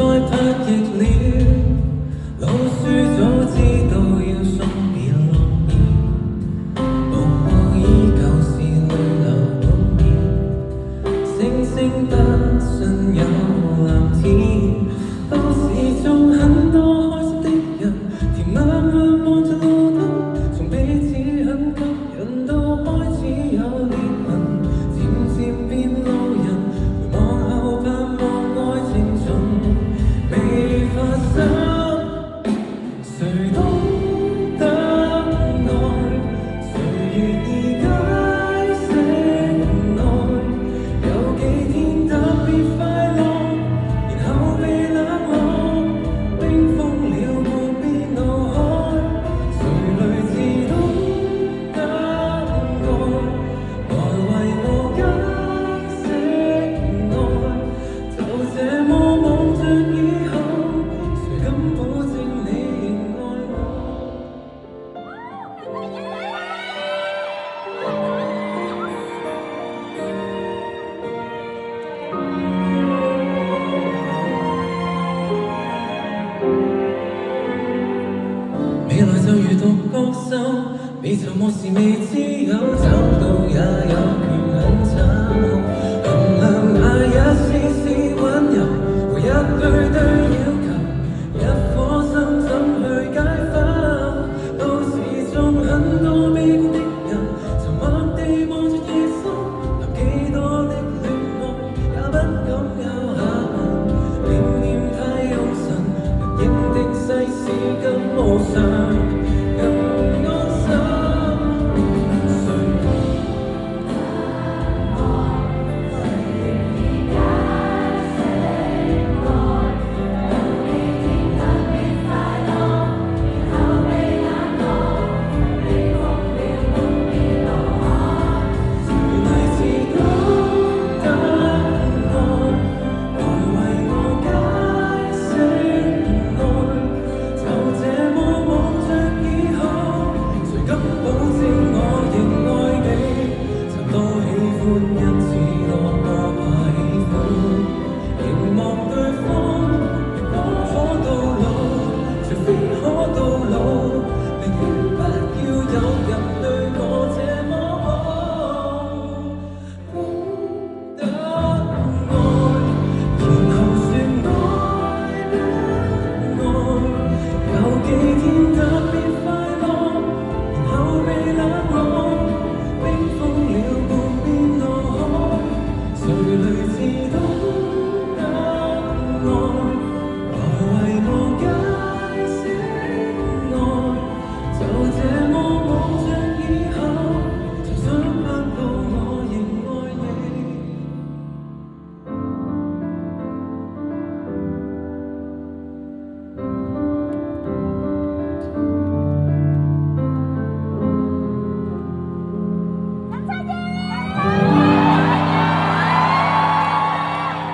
不逆了，老書早知道要送別落葉，步步依舊是淚流滿面，星星不信有藍天，都市中很多開心的人，甜蜜蜜望着路燈，從彼此很吸引到開始有裂痕，漸漸變路人，回望後盼望愛情從未發生，誰懂得愛，誰願意解釋愛，有幾天特別快樂，然後被冷落，冰封了沒變怒海，誰來自懂得愛，來為我解釋愛，就這麼望着以後，誰敢保證你仍愛我？未來就如獨角獸，未沉默時未知有，找到也有權很慘。